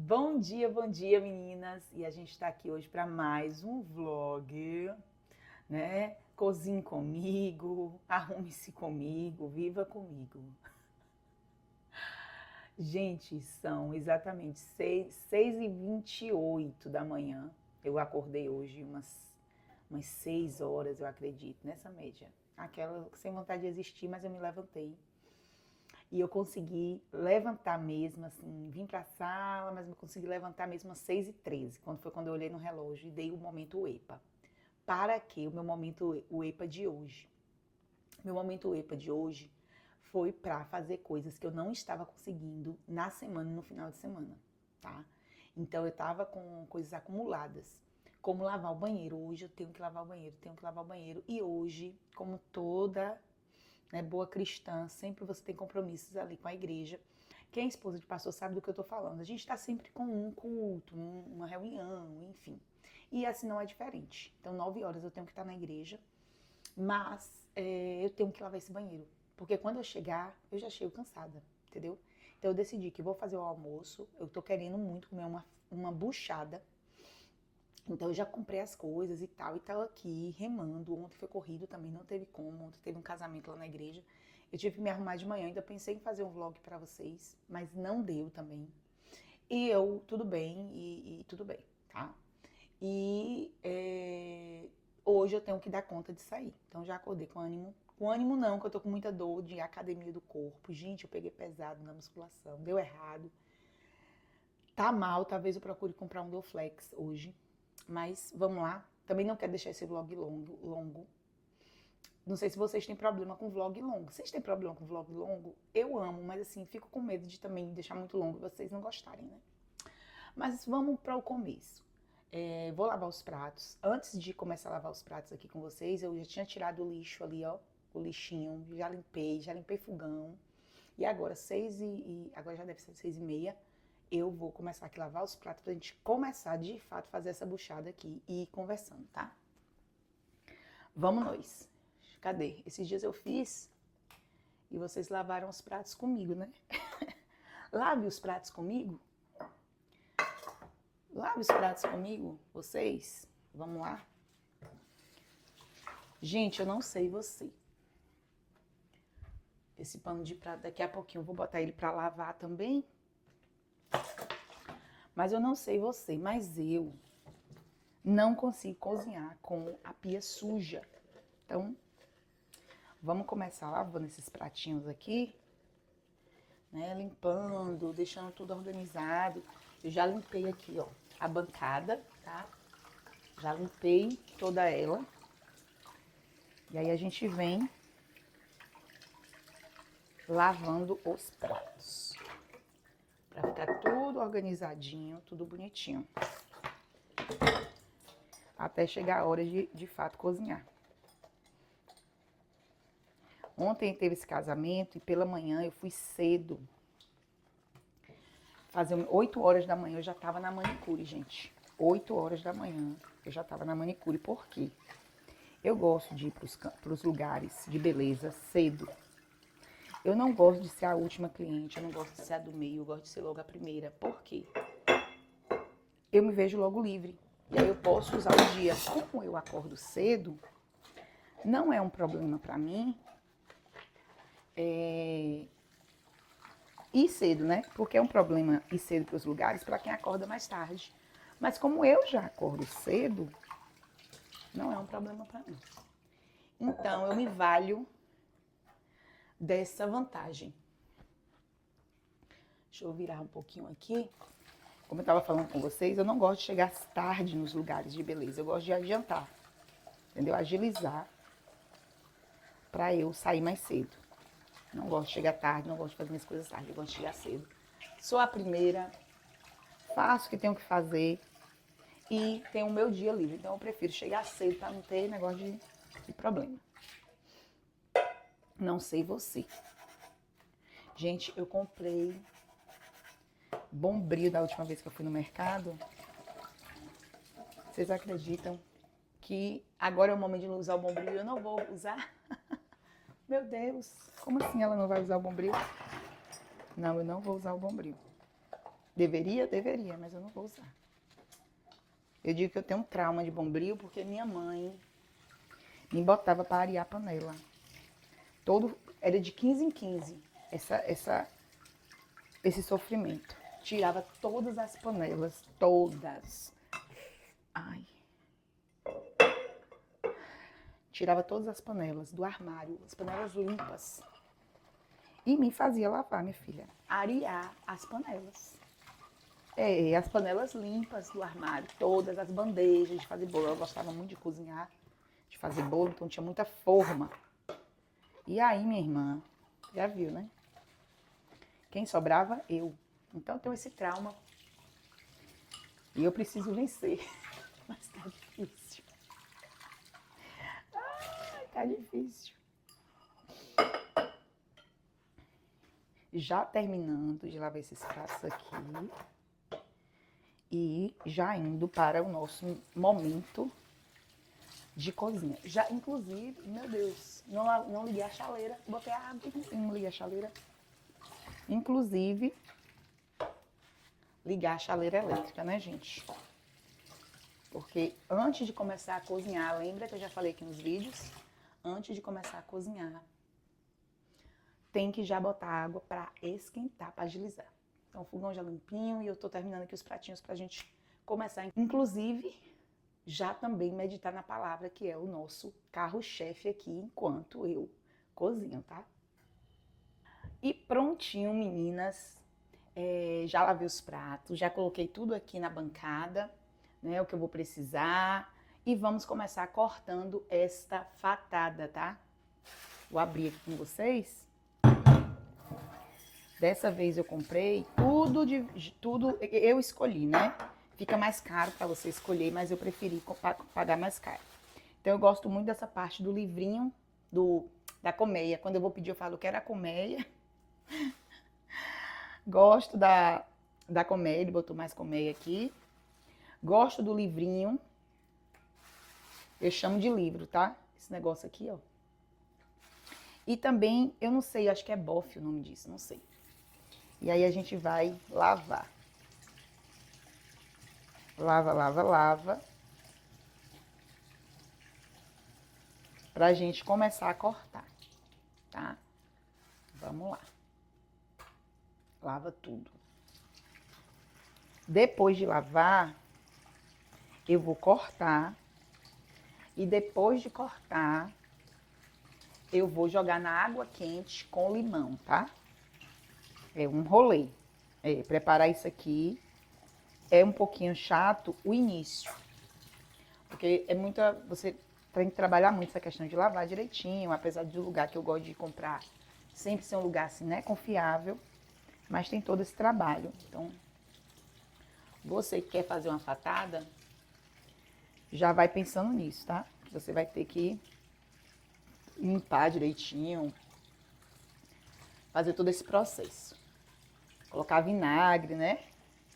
Bom dia, meninas! E a gente está aqui hoje para mais um vlog, né? Cozinhe comigo, arrume-se comigo, viva comigo. Gente, são exatamente 6h28 da manhã. Eu acordei hoje umas 6 horas, eu acredito, nessa média. Aquela sem vontade de existir, mas eu me levantei. E eu consegui levantar mesmo, assim, vim pra sala, mas eu consegui levantar mesmo às 6h13, quando eu olhei no relógio e dei o momento EPA. Para que o meu momento o EPA de hoje? Meu momento EPA de hoje foi para fazer coisas que eu não estava conseguindo na semana, no final de semana, tá? Então eu tava com coisas acumuladas, como lavar o banheiro. Hoje eu tenho que lavar o banheiro, E hoje, como toda, né, boa cristã, sempre você tem compromissos ali com a igreja. Quem é esposa de pastor sabe do que eu tô falando. A gente tá sempre com um culto, uma reunião, enfim. E assim não é diferente. Então, 9 horas eu tenho que estar na igreja, mas eu tenho que lavar esse banheiro. Porque quando eu chegar, eu já chego cansada, entendeu? Então eu decidi que vou fazer o almoço. Eu tô querendo muito comer uma buchada. Então eu já comprei as coisas e tal aqui remando. Ontem foi corrido também, não teve como. Ontem teve um casamento lá na igreja. Eu tive que me arrumar de manhã, ainda pensei em fazer um vlog pra vocês, mas não deu também. E eu, tudo bem, e tudo bem, tá? E hoje eu tenho que dar conta de sair. Então já acordei com ânimo. Com ânimo não, que eu tô com muita dor de academia do corpo. Gente, eu peguei pesado na musculação, deu errado. Tá mal, talvez eu procure comprar um Dorflex hoje. Mas vamos lá. Também não quero deixar esse vlog longo. Não sei se vocês têm problema com vlog longo. Vocês têm problema com vlog longo? Eu amo, mas assim, fico com medo de também deixar muito longo e vocês não gostarem, né? Mas vamos para o começo. Vou lavar os pratos. Antes de começar a lavar os pratos aqui com vocês, eu já tinha tirado o lixo ali, ó. O lixinho, já limpei fogão. E agora, agora já deve ser 6h30. Eu vou começar aqui a lavar os pratos pra gente começar de fato fazer essa buchada aqui e ir conversando, tá? Vamos nós. Cadê? Esses dias eu fiz e vocês lavaram os pratos comigo, né? Lave os pratos comigo. Lave os pratos comigo, vocês. Vamos lá? Gente, eu não sei você. Esse pano de prato, daqui a pouquinho eu vou botar ele pra lavar também. Mas eu não sei você, mas eu não consigo cozinhar com a pia suja. Então, vamos começar lavando esses pratinhos aqui, né? Limpando, deixando tudo organizado. Eu já limpei aqui, ó, a bancada, tá? Já limpei toda ela. E aí a gente vem lavando os pratos. Pra ficar tudo organizadinho, tudo bonitinho. Até chegar a hora de fato cozinhar. Ontem teve esse casamento e pela manhã eu fui cedo. Fazer 8 horas da manhã eu já tava na manicure, gente. 8 horas da manhã eu já tava na manicure. Por quê? Eu gosto de ir pros lugares de beleza cedo. Eu não gosto de ser a última cliente, eu não gosto de ser a do meio, eu gosto de ser logo a primeira. Por quê? Eu me vejo logo livre. E aí eu posso usar o dia. Como eu acordo cedo, não é um problema pra mim ir cedo, né? Porque é um problema ir cedo pros lugares pra quem acorda mais tarde. Mas como eu já acordo cedo, não é um problema pra mim. Então eu me valho dessa vantagem. Deixa eu virar um pouquinho aqui. Como eu estava falando com vocês, eu não gosto de chegar tarde nos lugares de beleza. Eu gosto de adiantar, entendeu? Agilizar para eu sair mais cedo. Não gosto de chegar tarde, não gosto de fazer minhas coisas tarde. Eu gosto de chegar cedo. Sou a primeira, faço o que tenho que fazer e tenho o meu dia livre. Então eu prefiro chegar cedo para não ter negócio de problema. Não sei você. Gente, eu comprei Bombril da última vez que eu fui no mercado. Vocês acreditam que agora é o momento de não usar o Bombril e eu não vou usar? Meu Deus, como assim ela não vai usar o Bombril? Não, eu não vou usar o Bombril. Deveria, mas eu não vou usar. Eu digo que eu tenho um trauma de Bombril porque minha mãe me botava para arear a panela. Era de 15 em 15 esse sofrimento. Tirava todas as panelas, todas. Ai. Tirava todas as panelas do armário, as panelas limpas. E me fazia lavar, minha filha. Arear as panelas. As panelas limpas do armário, todas as bandejas de fazer bolo. Eu gostava muito de cozinhar, de fazer bolo, então tinha muita forma. E aí, minha irmã, já viu, né? Quem sobrava? Eu. Então eu tenho esse trauma. E eu preciso vencer. Mas tá difícil. Ai, tá difícil. Já terminando de lavar esses pratos aqui. E já indo para o nosso momento de cozinha. Já, inclusive, meu Deus, não liguei a chaleira. Botei a água e não liguei a chaleira. Inclusive, ligar a chaleira elétrica, né, gente? Porque antes de começar a cozinhar, lembra que eu já falei aqui nos vídeos? Antes de começar a cozinhar, tem que já botar água para esquentar, para agilizar. Então, o fogão já limpinho e eu tô terminando aqui os pratinhos pra gente começar. Inclusive, já também meditar na palavra, que é o nosso carro-chefe aqui, enquanto eu cozinho, tá? E prontinho, meninas. Já lavei os pratos, já coloquei tudo aqui na bancada, né? O que eu vou precisar. E vamos começar cortando esta fatada, tá? Vou abrir aqui com vocês. Dessa vez eu comprei tudo eu escolhi, né? Fica mais caro para você escolher, mas eu preferi pagar mais caro. Então eu gosto muito dessa parte do livrinho da colmeia. Quando eu vou pedir, eu falo que era a colmeia. Gosto da colmeia, ele botou mais colmeia aqui. Gosto do livrinho. Eu chamo de livro, tá? Esse negócio aqui, ó. E também, eu não sei, acho que é bofe o nome disso, não sei. E aí a gente vai lavar. Lava, lava, lava. Pra gente começar a cortar, tá? Vamos lá. Lava tudo. Depois de lavar, eu vou cortar. E depois de cortar, eu vou jogar na água quente com limão, tá? É um rolê. Preparar isso aqui é um pouquinho chato o início. Porque você tem que trabalhar muito essa questão de lavar direitinho, apesar do lugar que eu gosto de comprar sempre ser um lugar assim, né, confiável, mas tem todo esse trabalho. Então, você que quer fazer uma fatada, já vai pensando nisso, tá? Você vai ter que limpar direitinho, fazer todo esse processo. Colocar vinagre, né?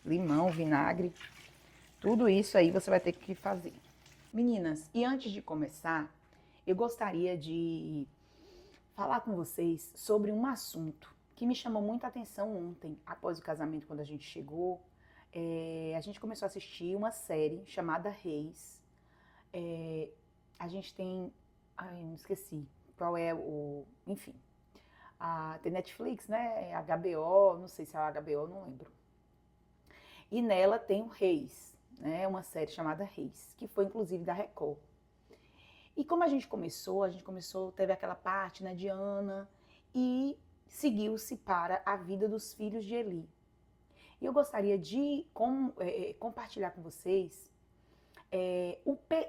Limão, vinagre, tudo isso aí você vai ter que fazer. Meninas, e antes de começar, eu gostaria de falar com vocês sobre um assunto que me chamou muita atenção ontem, após o casamento, quando a gente chegou. A gente começou a assistir uma série chamada Reis. A gente tem... Ai, não esqueci qual é o... Enfim, tem Netflix, né? HBO, não sei se é a HBO, não lembro. E nela tem o Reis, né? Uma série chamada Reis, que foi inclusive da Record. E como a gente começou, teve aquela parte, né, de Ana, e seguiu-se para a vida dos filhos de Eli. E eu gostaria de compartilhar com vocês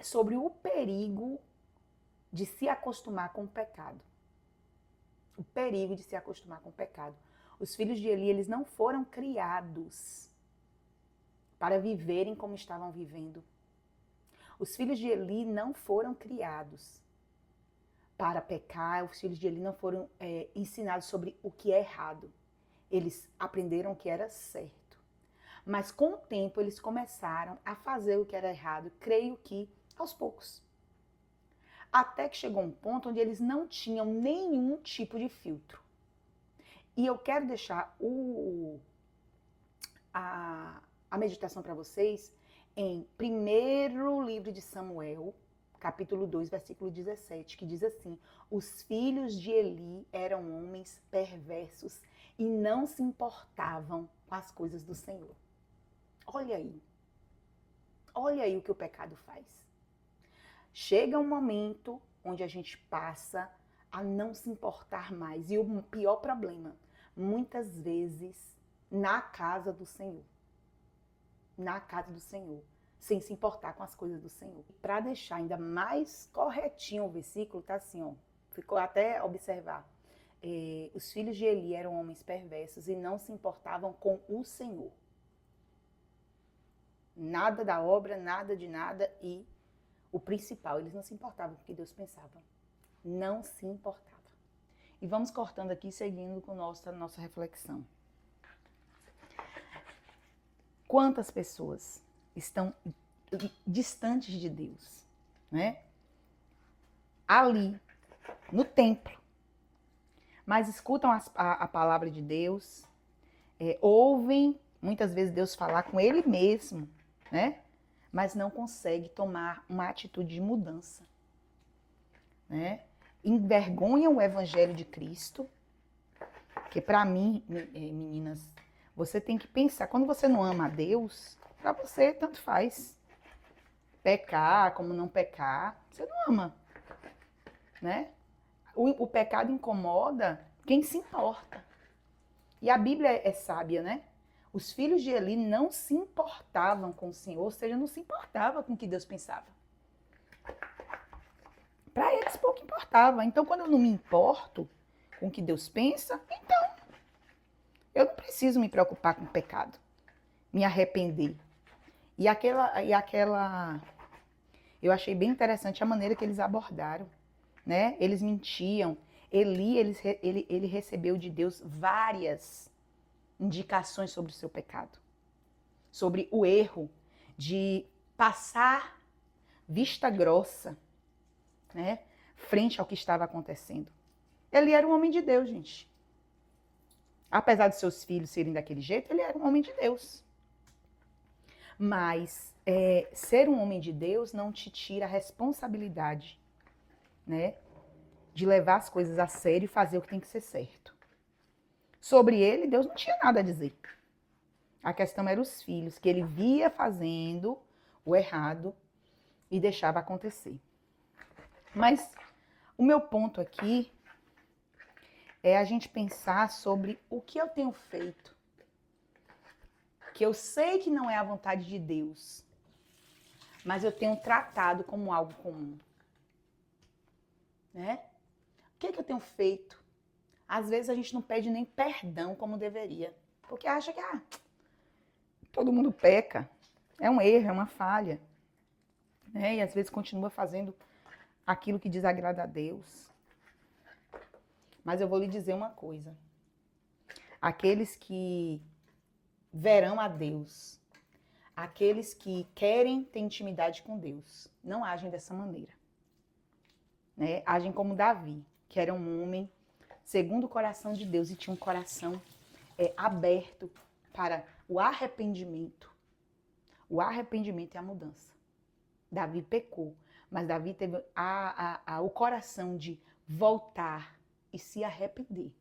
sobre o perigo de se acostumar com o pecado. O perigo de se acostumar com o pecado. Os filhos de Eli, eles não foram criados para viverem como estavam vivendo. Os filhos de Eli não foram criados para pecar, os filhos de Eli não foram ensinados sobre o que é errado. Eles aprenderam o que era certo. Mas com o tempo eles começaram a fazer o que era errado, creio que aos poucos. Até que chegou um ponto onde eles não tinham nenhum tipo de filtro. E eu quero deixar a meditação para vocês em primeiro livro de Samuel, capítulo 2, versículo 17, que diz assim: os filhos de Eli eram homens perversos e não se importavam com as coisas do Senhor. Olha aí o que o pecado faz. Chega um momento onde a gente passa a não se importar mais. E o pior problema, muitas vezes, na casa do Senhor. Na casa do Senhor. Sem se importar com as coisas do Senhor. Para deixar ainda mais corretinho o versículo, tá assim, ó. Ficou até observar. Os filhos de Eli eram homens perversos e não se importavam com o Senhor. Nada da obra, nada de nada, e o principal, eles não se importavam com o que Deus pensava. Não se importava. E vamos cortando aqui, seguindo com nossa reflexão. Quantas pessoas estão distantes de Deus, né? Ali, no templo, mas escutam a palavra de Deus, ouvem muitas vezes Deus falar com Ele mesmo, né? Mas não consegue tomar uma atitude de mudança, né? Envergonham o Evangelho de Cristo, que para mim, meninas, você tem que pensar, quando você não ama a Deus, para você tanto faz. Pecar, como não pecar, você não ama, né? O pecado incomoda quem se importa. E a Bíblia é sábia, né? Os filhos de Eli não se importavam com o Senhor, ou seja, não se importavam com o que Deus pensava. Para eles pouco importava. Então, quando eu não me importo com o que Deus pensa, então eu não preciso me preocupar com o pecado, me arrepender. E aquela eu achei bem interessante a maneira que eles abordaram, né? Eles mentiam. Eli, ele recebeu de Deus várias indicações sobre o seu pecado, sobre o erro de passar vista grossa, né, frente ao que estava acontecendo. Ele era um homem de Deus, gente. Apesar de seus filhos serem daquele jeito, ele era um homem de Deus. Mas ser um homem de Deus não te tira a responsabilidade, né, de levar as coisas a sério e fazer o que tem que ser certo. Sobre ele, Deus não tinha nada a dizer. A questão era os filhos, que ele via fazendo o errado e deixava acontecer. Mas o meu ponto aqui é a gente pensar sobre o que eu tenho feito, que eu sei que não é a vontade de Deus, mas eu tenho tratado como algo comum, né? O que eu tenho feito? Às vezes a gente não pede nem perdão como deveria, porque acha que todo mundo peca, é um erro, é uma falha, né? E às vezes continua fazendo aquilo que desagrada a Deus. Mas eu vou lhe dizer uma coisa. Aqueles que verão a Deus, aqueles que querem ter intimidade com Deus, não agem dessa maneira, né? Agem como Davi, que era um homem segundo o coração de Deus e tinha um coração aberto para o arrependimento. O arrependimento é a mudança. Davi pecou, mas Davi teve o coração de voltar e se arrepender.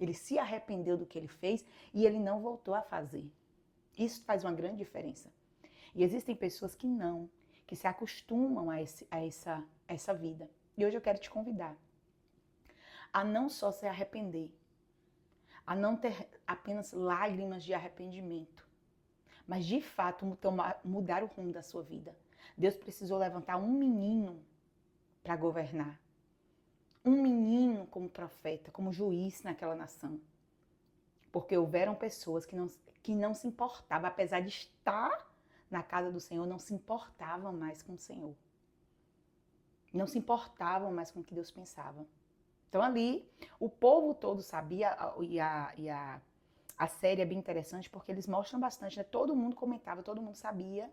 Ele se arrependeu do que ele fez e ele não voltou a fazer. Isso faz uma grande diferença. E existem pessoas que não, que se acostumam a essa vida. E hoje eu quero te convidar a não só se arrepender, a não ter apenas lágrimas de arrependimento, mas de fato mudar o rumo da sua vida. Deus precisou levantar um menino para governar. Um menino como profeta, como juiz naquela nação. Porque houveram pessoas que não se importavam, apesar de estar na casa do Senhor, não se importavam mais com o Senhor. Não se importavam mais com o que Deus pensava. Então ali, o povo todo sabia, e a série é bem interessante porque eles mostram bastante, né? Todo mundo comentava, todo mundo sabia,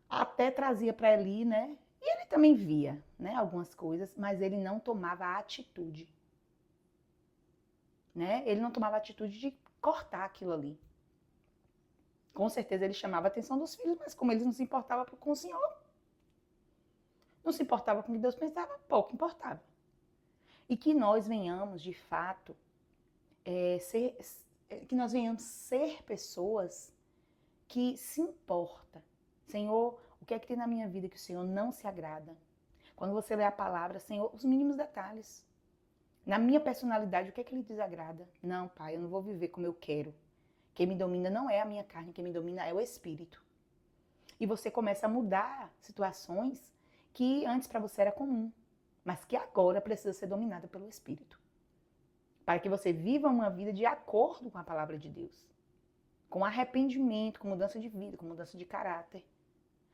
até trazia para Eli, né? E ele também via, né, algumas coisas, mas ele não tomava a atitude, né? Ele não tomava a atitude de cortar aquilo ali. Com certeza ele chamava a atenção dos filhos, mas como eles não se importavam com o Senhor, não se importava com o que Deus pensava, pouco importava. E que nós venhamos, de fato, que nós venhamos ser pessoas que se importam. Senhor, o que é que tem na minha vida que o Senhor não se agrada? Quando você lê a palavra, Senhor, os mínimos detalhes. Na minha personalidade, o que é que lhe desagrada? Não, Pai, eu não vou viver como eu quero. Quem me domina não é a minha carne, quem me domina é o Espírito. E você começa a mudar situações que antes para você era comum, mas que agora precisa ser dominada pelo Espírito. Para que você viva uma vida de acordo com a palavra de Deus. Com arrependimento, com mudança de vida, com mudança de caráter.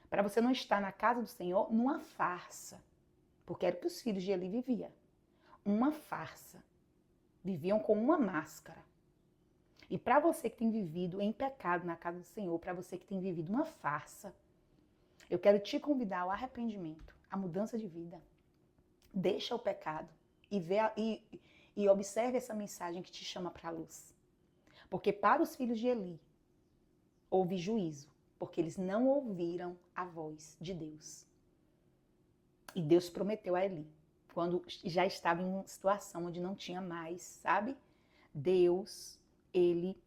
Para você não estar na casa do Senhor numa farsa. Porque era o que os filhos de Eli viviam. Uma farsa. Viviam com uma máscara. E para você que tem vivido em pecado na casa do Senhor, para você que tem vivido uma farsa, eu quero te convidar ao arrependimento, à mudança de vida. Deixa o pecado e observe essa mensagem que te chama para a luz. Porque para os filhos de Eli, houve juízo, porque eles não ouviram a voz de Deus. E Deus prometeu a Eli, quando já estava em uma situação onde não tinha mais, sabe? Deus, ele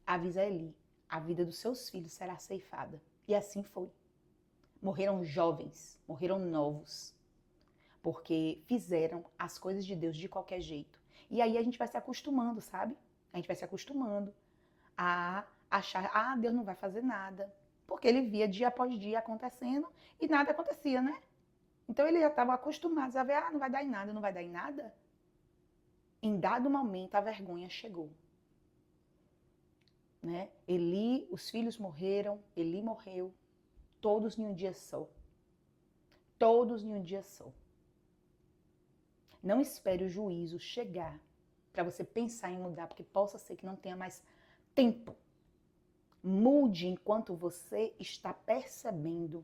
avisa a Eli, a vida dos seus filhos será ceifada. E assim foi. Morreram jovens, morreram novos, porque fizeram as coisas de Deus de qualquer jeito. E aí a gente vai se acostumando, sabe? A gente vai se acostumando a achar, Deus não vai fazer nada. Porque ele via dia após dia acontecendo e nada acontecia, né? Então ele já estava acostumado a ver, não vai dar em nada, não vai dar em nada. Em dado momento a vergonha chegou. Né? Eli, os filhos morreram, Eli morreu, todos em um dia só. Todos em um dia só. Não espere o juízo chegar para você pensar em mudar, porque possa ser que não tenha mais tempo. Mude enquanto você está percebendo.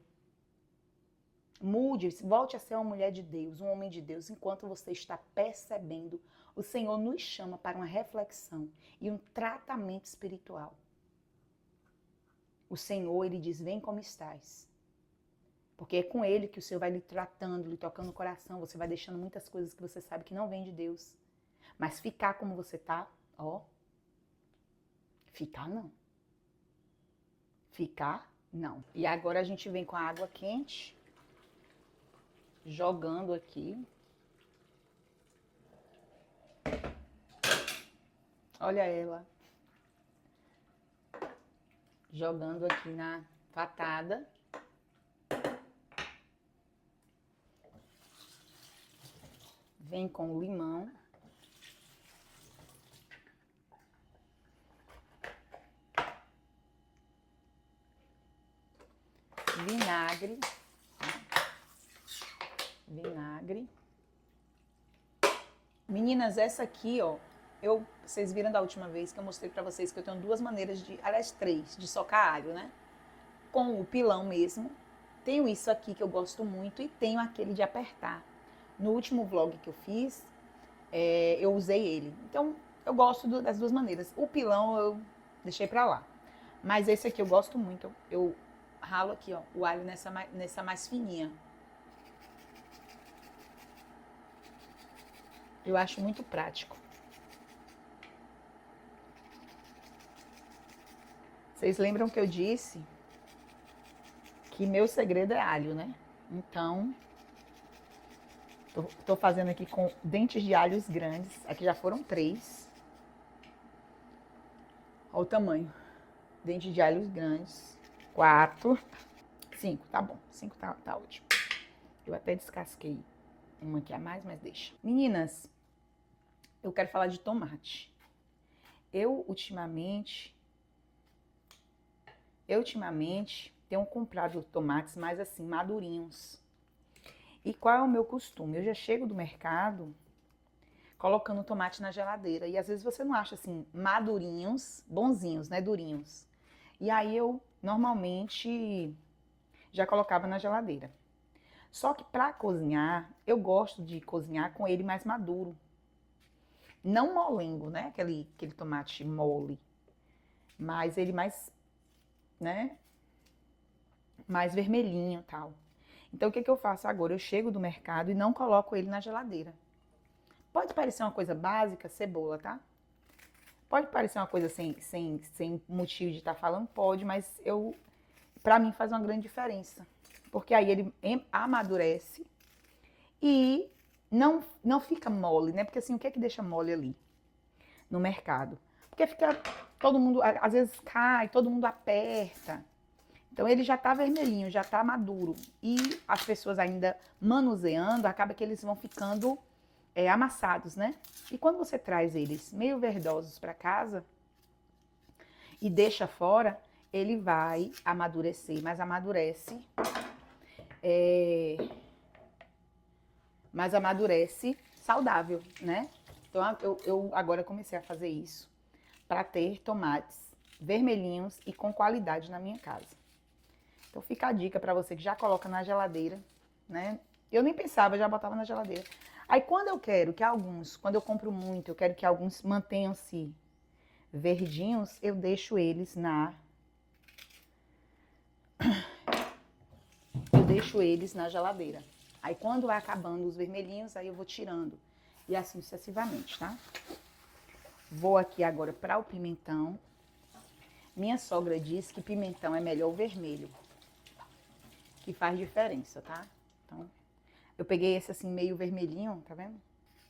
Mude, volte a ser uma mulher de Deus, um homem de Deus, enquanto você está percebendo. O Senhor nos chama para uma reflexão e um tratamento espiritual. O Senhor, ele diz, vem como estás. Porque é com ele que o Senhor vai lhe tratando, lhe tocando o coração. Você vai deixando muitas coisas que você sabe que não vem de Deus. Mas ficar como você tá, ficar não. Ficar não. E agora a gente vem com a água quente, jogando aqui. Olha ela. Jogando aqui na fatada. Vem com o limão. Vinagre. Vinagre. Meninas, essa aqui, vocês viram da última vez que eu mostrei pra vocês que eu tenho duas maneiras aliás, três, de socar alho, né? Com o pilão mesmo. Tenho isso aqui que eu gosto muito e tenho aquele de apertar. No último vlog que eu fiz, eu usei ele. Então, eu gosto das duas maneiras. O pilão eu deixei pra lá. Mas esse aqui eu gosto muito. Eu ralo aqui, o alho nessa mais fininha. Eu acho muito prático. Vocês lembram que eu disse que meu segredo é alho, né? Então, tô fazendo aqui com dentes de alhos grandes. Aqui já foram 3. Olha o tamanho. Dentes de alhos grandes. 4. 5, tá bom. 5 tá ótimo. Eu até descasquei uma aqui a mais, mas deixa. Meninas, eu quero falar de tomate. Eu, ultimamente, tenho comprado tomates mais assim, madurinhos. E qual é o meu costume? Eu já chego do mercado colocando o tomate na geladeira. E às vezes você não acha assim, madurinhos, bonzinhos, né, durinhos. E aí eu, normalmente, já colocava na geladeira. Só que para cozinhar, eu gosto de cozinhar com ele mais maduro. Não molengo, né, aquele tomate mole. Mas ele mais né? Mais vermelhinho e tal. Então, o que eu faço agora? Eu chego do mercado e não coloco ele na geladeira. Pode parecer uma coisa básica, cebola, tá? Pode parecer uma coisa sem motivo de estar falando, pode, mas pra mim faz uma grande diferença. Porque aí ele amadurece e não fica mole, né? Porque assim, o que é que deixa mole ali no mercado? Porque fica, todo mundo, às vezes cai, todo mundo aperta. Então ele já tá vermelhinho, já tá maduro. E as pessoas ainda manuseando, acaba que eles vão ficando amassados, né? E quando você traz eles meio verdosos para casa e deixa fora, ele vai amadurecer, mas amadurece saudável, né? Então eu agora comecei a fazer isso para ter tomates vermelhinhos e com qualidade na minha casa. Então fica a dica para você que já coloca na geladeira, né? Eu nem pensava, já botava na geladeira. Aí quando eu compro muito, eu quero que alguns mantenham-se verdinhos, eu deixo eles na geladeira. Aí quando vai acabando os vermelhinhos, aí eu vou tirando. E assim sucessivamente, tá? Vou aqui agora para o pimentão. Minha sogra diz que pimentão é melhor o vermelho, que faz diferença, tá? Então, eu peguei esse assim meio vermelhinho, tá vendo?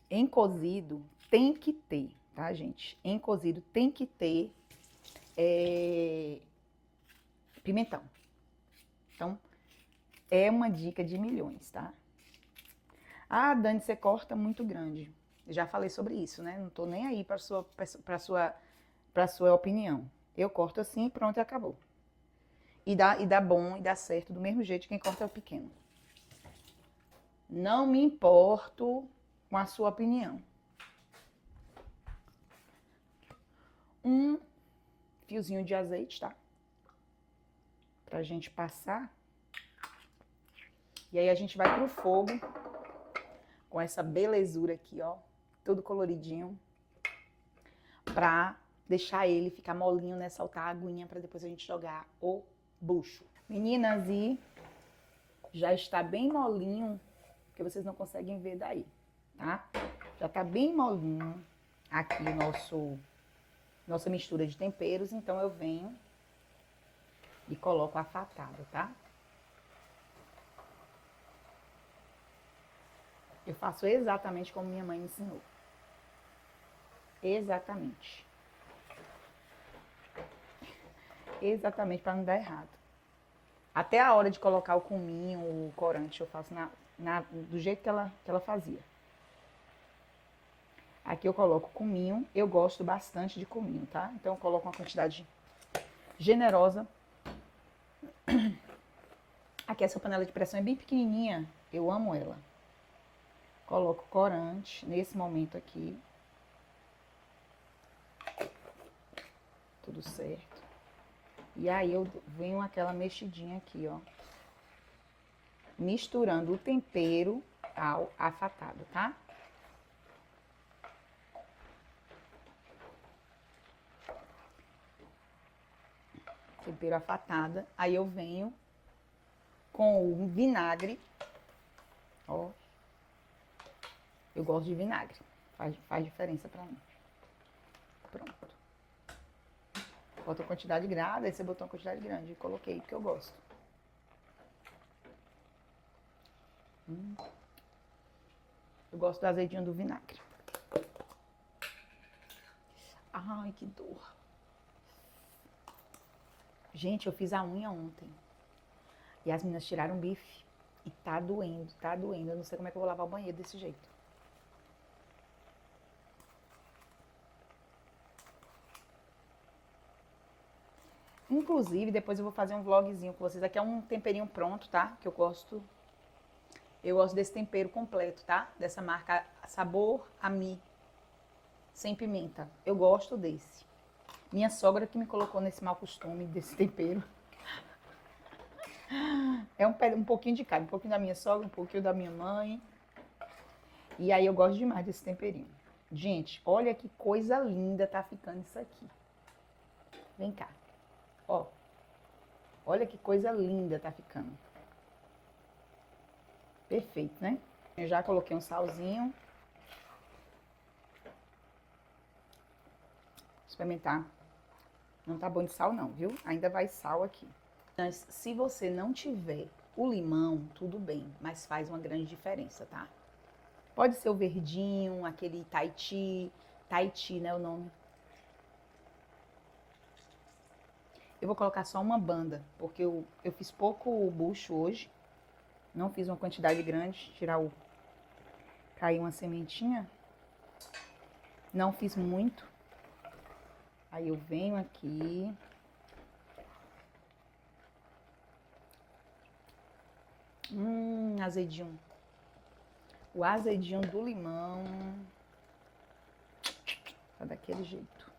Em cozido tem que ter, tá, gente? Em cozido tem que ter pimentão. Então, é uma dica de milhões, tá? Ah, Dani, você corta muito grande. Eu já falei sobre isso, né? Não tô nem aí para sua opinião. Eu corto assim, pronto e acabou. E dá bom e dá certo do mesmo jeito, quem corta é o pequeno. Não me importo com a sua opinião. Um fiozinho de azeite, tá? Pra gente passar. E aí a gente vai pro fogo com essa belezura aqui, ó. Tudo coloridinho. Pra deixar ele ficar molinho, né? Soltar a aguinha pra depois a gente jogar o bucho. Meninas, e já está bem molinho, que vocês não conseguem ver daí, tá? Já tá bem molinho aqui nossa mistura de temperos, então eu venho e coloco a fatada, tá? Eu faço exatamente como minha mãe me ensinou. Exatamente. Exatamente, para não dar errado. Até a hora de colocar o cominho, o corante, eu faço do jeito que ela fazia. Aqui eu coloco cominho, eu gosto bastante de cominho, tá? Então eu coloco uma quantidade generosa. Aqui essa panela de pressão é bem pequenininha, eu amo ela. Coloco corante nesse momento aqui. Tudo certo. E aí eu venho aquela mexidinha aqui, ó. Misturando o tempero ao afatado, tá? Tempero afatada. Aí eu venho com o vinagre. Ó. Eu gosto de vinagre. Faz diferença pra mim. Pronto. Bota uma quantidade grande, aí você botou uma quantidade grande. Coloquei porque eu gosto. Eu gosto do azedinho do vinagre. Ai, que dor. Gente, eu fiz a unha ontem. E as meninas tiraram o bife. E tá doendo, tá doendo. Eu não sei como é que eu vou lavar o banheiro desse jeito. Inclusive, depois eu vou fazer um vlogzinho com vocês. Aqui é um temperinho pronto, tá? Que eu gosto. Eu gosto desse tempero completo, tá? Dessa marca Sabor Ami. Sem pimenta. Eu gosto desse. Minha sogra que me colocou nesse mau costume desse tempero. É um pouquinho de cada. Um pouquinho da minha sogra, um pouquinho da minha mãe. E aí eu gosto demais desse temperinho. Gente, olha que coisa linda tá ficando isso aqui. Vem cá. Ó. Olha que coisa linda tá ficando. Perfeito, né? Eu já coloquei um salzinho. Experimentar. Não tá bom de sal não, viu? Ainda vai sal aqui. Mas se você não tiver o limão, tudo bem, mas faz uma grande diferença, tá? Pode ser o verdinho, aquele Tahiti, né, o nome. Eu vou colocar só uma banda, porque eu fiz pouco bucho hoje. Não fiz uma quantidade grande, caiu uma sementinha. Não fiz muito. Aí eu venho aqui. Azedinho. O azedinho do limão. Tá daquele jeito.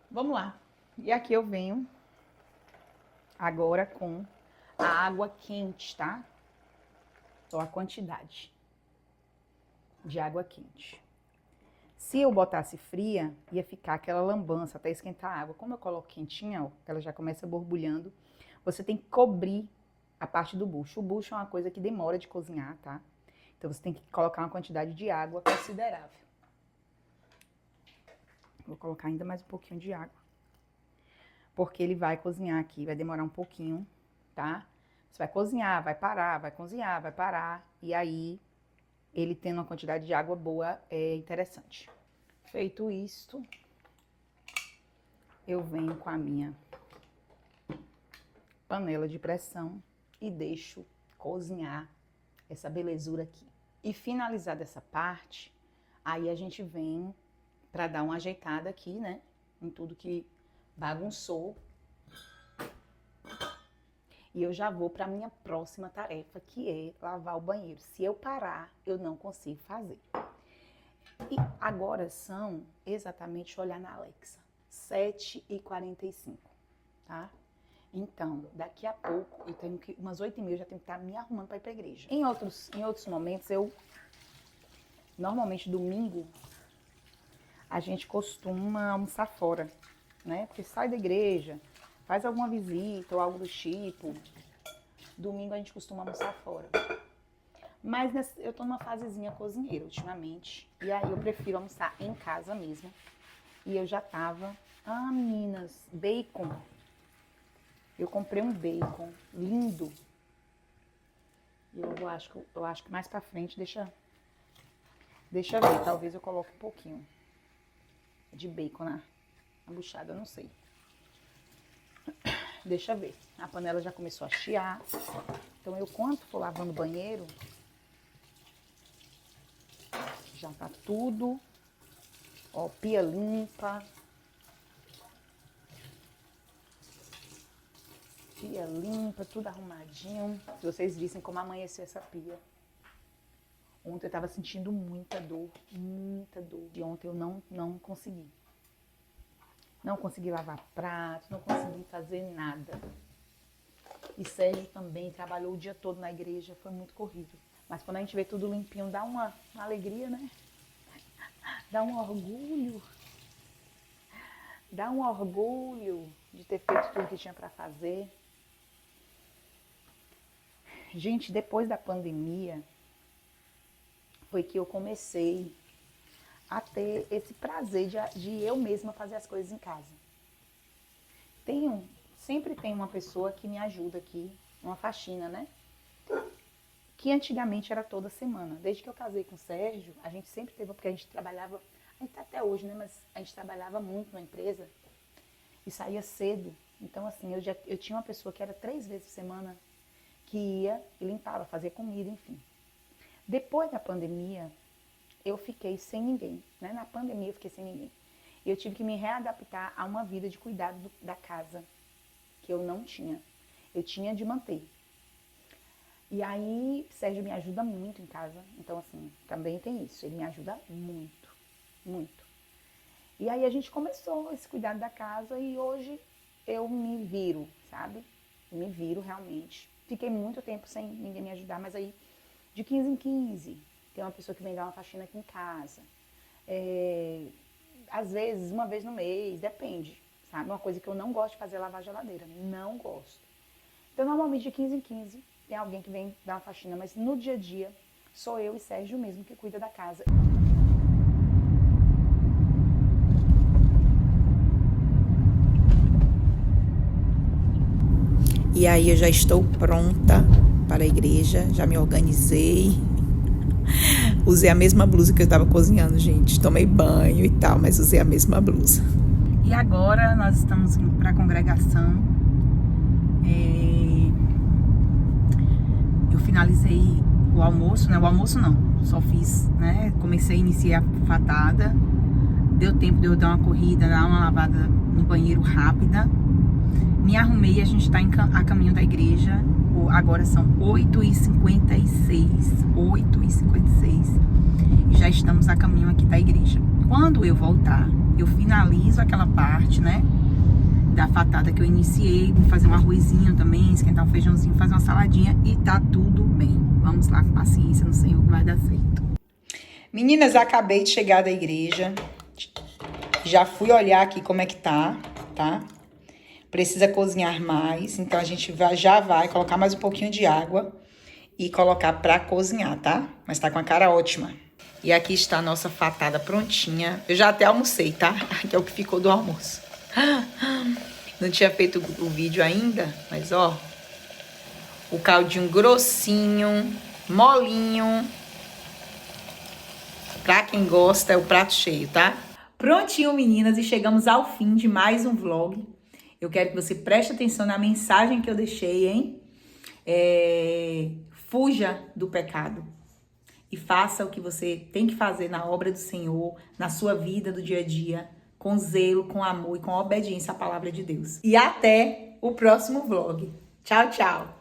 Vamos lá. E aqui eu venho agora com a água quente, tá? Só a quantidade de água quente. Se eu botasse fria, ia ficar aquela lambança até esquentar a água. Como eu coloco quentinha, ó, ela já começa borbulhando, você tem que cobrir a parte do bucho. O bucho é uma coisa que demora de cozinhar, tá? Então você tem que colocar uma quantidade de água considerável. Vou colocar ainda mais um pouquinho de água. Porque ele vai cozinhar aqui, vai demorar um pouquinho, tá? Você vai cozinhar, vai parar, vai cozinhar, vai parar. E aí, ele tendo uma quantidade de água boa é interessante. Feito isto, eu venho com a minha panela de pressão e deixo cozinhar essa belezura aqui. E finalizada essa parte, aí a gente vem para dar uma ajeitada aqui, né? Em tudo que bagunçou. E eu já vou para a minha próxima tarefa, que é lavar o banheiro. Se eu parar, eu não consigo fazer. E agora são, exatamente, olhar na Alexa, 7h45, tá? Então, daqui a pouco, eu tenho que, umas 8h30, eu já tenho que estar me arrumando para ir para a igreja. Em outros momentos, normalmente domingo, a gente costuma almoçar fora, né? Porque sai da igreja, faz alguma visita ou algo do tipo. Domingo a gente costuma almoçar fora. Mas eu tô numa fasezinha cozinheira ultimamente. E aí eu prefiro almoçar em casa mesmo. E eu já tava... meninas, bacon. Eu comprei um bacon lindo. E eu acho que mais pra frente, deixa ver. Talvez eu coloque um pouquinho de bacon na buchada, eu não sei. Deixa ver. A panela já começou a chiar. Então eu, quando for lavando o banheiro, já tá tudo, ó, pia limpa. Pia limpa, tudo arrumadinho. Se vocês vissem como amanheceu essa pia. Ontem eu tava sentindo muita dor, muita dor. E ontem eu não consegui. Não consegui lavar prato, não consegui fazer nada. E Sérgio também trabalhou o dia todo na igreja, foi muito corrido. Mas quando a gente vê tudo limpinho, dá uma alegria, né? Dá um orgulho. Dá um orgulho de ter feito tudo que tinha para fazer. Gente, depois da pandemia, foi que eu comecei a ter esse prazer de eu mesma fazer as coisas em casa. Sempre tem uma pessoa que me ajuda aqui, uma faxina, né? Que antigamente era toda semana. Desde que eu casei com o Sérgio, a gente sempre teve, porque a gente trabalhava, a gente tá até hoje, né? Mas a gente trabalhava muito na empresa e saía cedo. Então, assim, eu tinha uma pessoa que era 3 vezes por semana que ia e limpava, fazia comida, enfim. Depois da pandemia, eu fiquei sem ninguém, né? Na pandemia eu fiquei sem ninguém. E eu tive que me readaptar a uma vida de cuidado da casa, que eu não tinha. Eu tinha de manter. E aí, Sérgio me ajuda muito em casa. Então, assim, também tem isso. Ele me ajuda muito, muito. E aí a gente começou esse cuidado da casa e hoje eu me viro, sabe? Eu me viro realmente. Fiquei muito tempo sem ninguém me ajudar, mas aí de 15 em 15 tem uma pessoa que vem dar uma faxina aqui em casa. Às vezes, uma vez no mês, depende. sabe? Uma coisa que eu não gosto de fazer é lavar a geladeira, não gosto. Então, normalmente de 15 em 15 tem alguém que vem dar uma faxina, mas no dia a dia sou eu e Sérgio mesmo que cuida da casa. E aí eu já estou pronta para a igreja, já me organizei. Usei a mesma blusa que eu estava cozinhando, gente. Tomei banho e tal, mas usei a mesma blusa. E agora nós estamos indo para a congregação. Eu finalizei o almoço, né? O almoço não, só fiz, né? Comecei a iniciar a fatada. Deu tempo de eu dar uma corrida, dar uma lavada no banheiro rápida. Me arrumei, a gente está a caminho da igreja. Agora são 8h56. 8h56. E já estamos a caminho aqui da igreja. Quando eu voltar, eu finalizo aquela parte, né? Da fatada que eu iniciei. Vou fazer um arrozinho também, esquentar um feijãozinho, fazer uma saladinha e tá tudo bem. Vamos lá com paciência no Senhor que vai dar certo. Meninas, acabei de chegar da igreja. Já fui olhar aqui como é que tá? Precisa cozinhar mais, então a gente já vai colocar mais um pouquinho de água e colocar pra cozinhar, tá? Mas tá com a cara ótima. E aqui está a nossa fatada prontinha. Eu já até almocei, tá? Que é o que ficou do almoço. Não tinha feito o vídeo ainda, mas ó, o caldinho grossinho, molinho. Pra quem gosta, é o prato cheio, tá? Prontinho, meninas, e chegamos ao fim de mais um vlog. Eu quero que você preste atenção na mensagem que eu deixei, hein? Fuja do pecado e faça o que você tem que fazer na obra do Senhor, na sua vida do dia a dia, com zelo, com amor e com obediência à palavra de Deus. E até o próximo vlog. Tchau, tchau!